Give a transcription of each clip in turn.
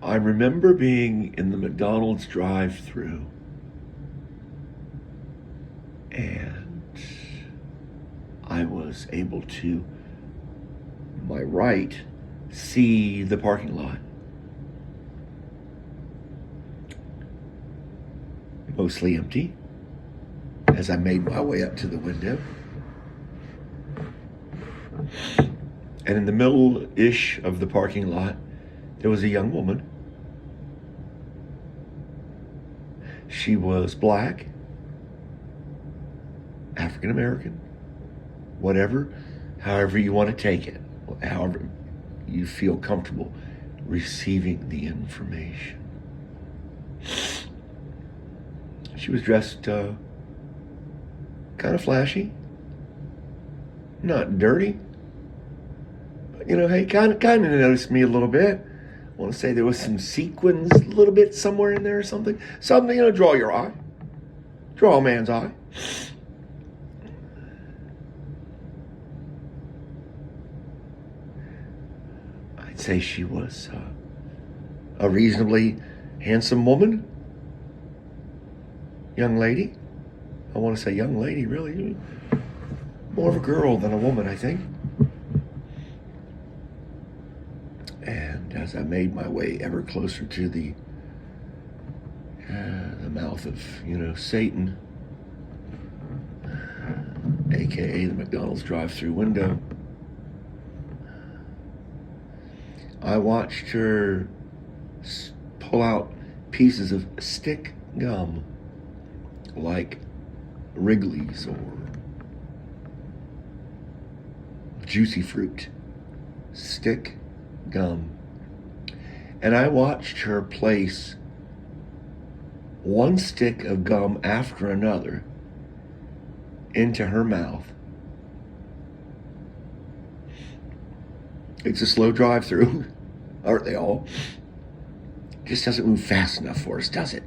I remember being in the McDonald's drive-thru and I was able to, my right, see the parking lot. Mostly empty as I made my way up to the window. And in the middle-ish of the parking lot, there was a young woman. She was black, African American, whatever, however you want to take it, however you feel comfortable receiving the information. She was dressed kind of flashy, not dirty, but hey, kind of noticed me a little bit. I want to say there was some sequins a little bit somewhere in there or something. Something, draw your eye. Draw a man's eye. I'd say she was a reasonably handsome woman. Young lady. I want to say young lady, really. More of a girl than a woman, I think. And as I made my way ever closer to the mouth of, Satan, aka the McDonald's drive-thru window, I watched her pull out pieces of stick gum, like Wrigley's or Juicy Fruit. Stick gum. And I watched her place one stick of gum after another into her mouth. It's a slow drive-through, aren't they all? Just doesn't move fast enough for us, does it?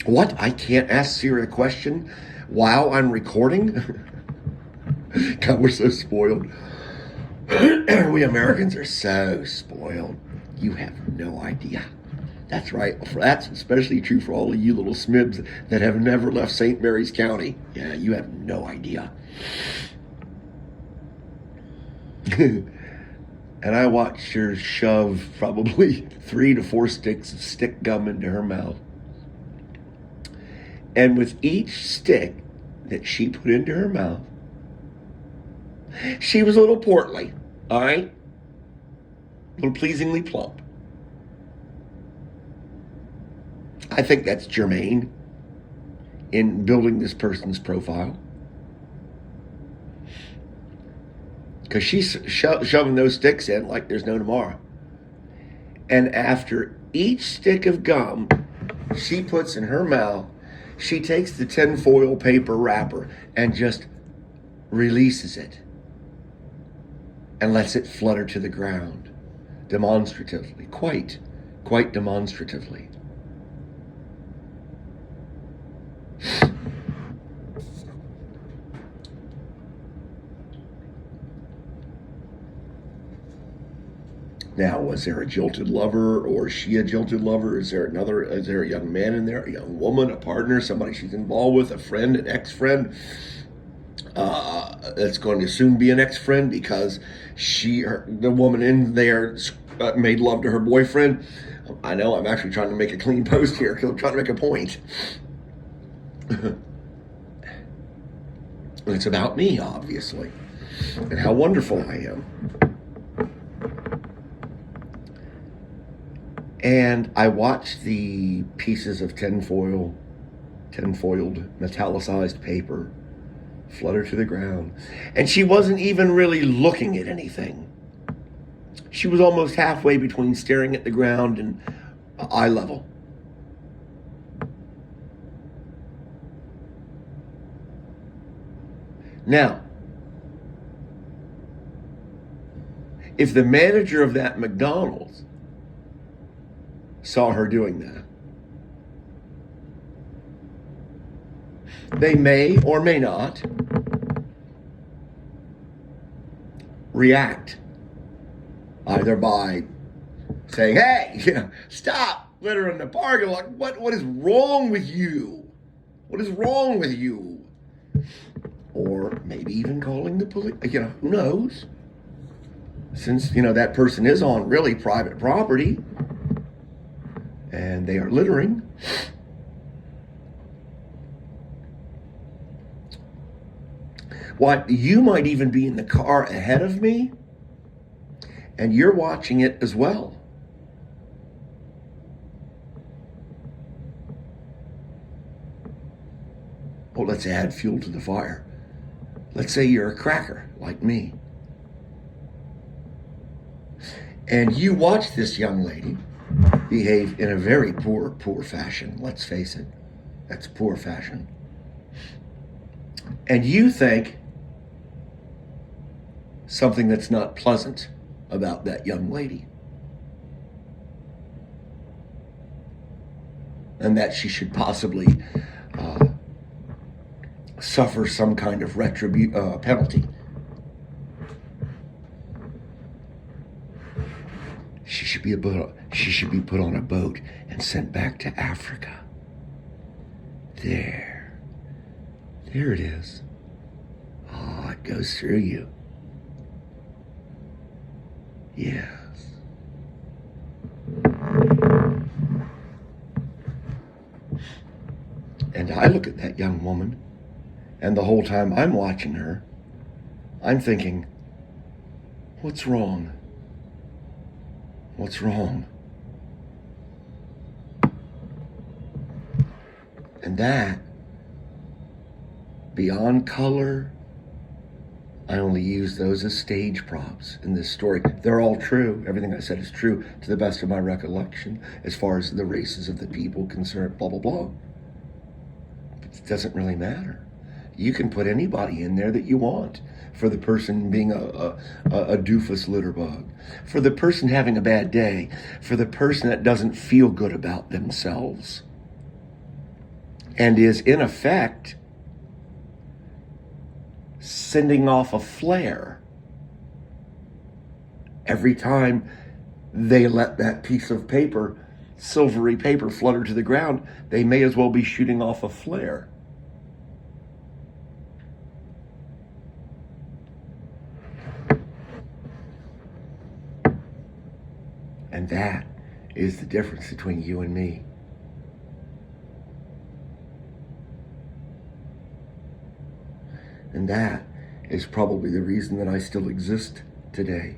What? I can't ask Siri a question while I'm recording? God, we're so spoiled. We Americans are so spoiled. You have no idea. That's right. That's especially true for all of you little smibs that have never left St. Mary's County. Yeah, you have no idea. And I watched her shove probably 3 to 4 sticks of stick gum into her mouth. And with each stick that she put into her mouth, she was a little portly, all right? A little pleasingly plump. I think that's germane in building this person's profile. Because she's shoving those sticks in like there's no tomorrow. And after each stick of gum she puts in her mouth, she takes the tinfoil paper wrapper and just releases it and lets it flutter to the ground demonstratively, quite demonstratively. Now, was there a jilted lover, or is she a jilted lover? Is there a young man in there, a young woman, a partner, somebody she's involved with, a friend, an ex-friend? That's going to soon be an ex-friend because the woman in there made love to her boyfriend. I know, I'm actually trying to make a clean post here because I'm trying to make a point. It's about me, obviously, and how wonderful I am. And I watched the pieces of tinfoiled, metallicized paper flutter to the ground. And she wasn't even really looking at anything. She was almost halfway between staring at the ground and eye level. Now, if the manager of that McDonald's saw her doing that, they may or may not react either by saying, hey, stop littering in the parking lot. What is wrong with you? What is wrong with you? Or maybe even calling the police. Who knows? Since, that person is on really private property and they are littering. What, you might even be in the car ahead of me and you're watching it as well. Well, let's add fuel to the fire. Let's say you're a cracker like me. And you watch this young lady behave in a very poor fashion. Let's face it, that's poor fashion. And you think something that's not pleasant about that young lady. And that she should possibly suffer some kind of penalty. She should be put on a boat and sent back to Africa. There it is. Oh, it goes through you. Yes. And I look at that young woman, and the whole time I'm watching her, I'm thinking, what's wrong? What's wrong? And that, beyond color, I only use those as stage props in this story. They're all true. Everything I said is true to the best of my recollection as far as the races of the people concerned, blah, blah, blah. But it doesn't really matter. You can put anybody in there that you want. For the person being a doofus litter bug, for the person having a bad day, for the person that doesn't feel good about themselves, and is in effect sending off a flare every time they let that piece of paper, silvery paper, flutter to the ground. They may as well be shooting off a flare. And that is the difference between you and me. And that is probably the reason that I still exist today.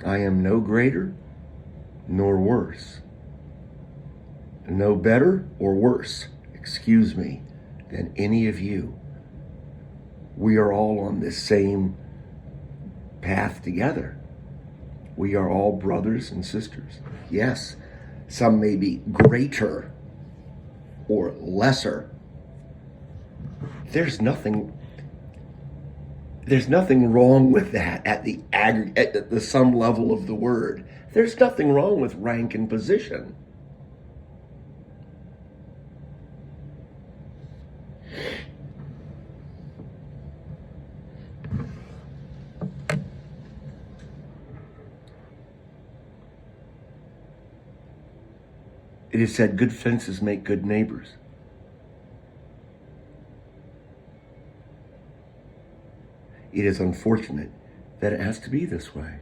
I am no greater nor worse. No better or worse, excuse me, than any of you. We are all on this same path together. We are all brothers and sisters. Yes, some may be greater or lesser. There's nothing wrong with that at the sum level of the word. There's nothing wrong with rank and position. It is said, good fences make good neighbors. It is unfortunate that it has to be this way.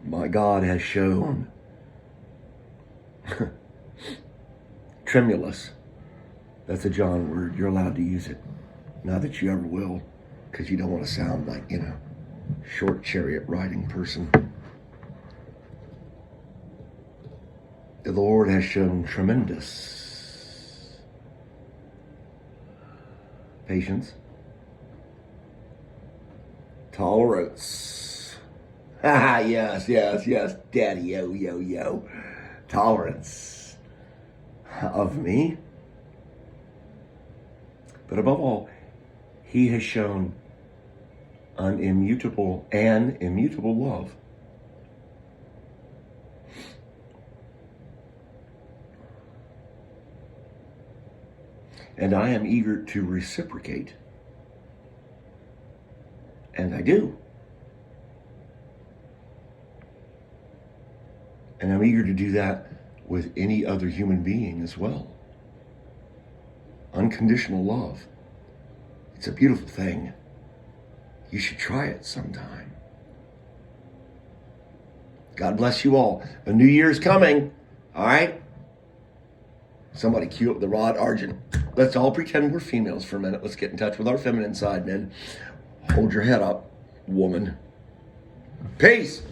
My God has shown tremulous. That's a John word. You're allowed to use it. Not that you ever will, because you don't want to sound like, short chariot riding person. The Lord has shown tremendous patience, tolerance. Yes, daddy, yo. Tolerance of me. But above all, he has shown an immutable love. And I am eager to reciprocate. And I do. And I'm eager to do that with any other human being as well. Unconditional love. It's a beautiful thing. You should try it sometime. God bless you all. A new year's coming. All right? Somebody cue up the Rod Argent. Let's all pretend we're females for a minute. Let's get in touch with our feminine side, men. Hold your head up, woman. Peace.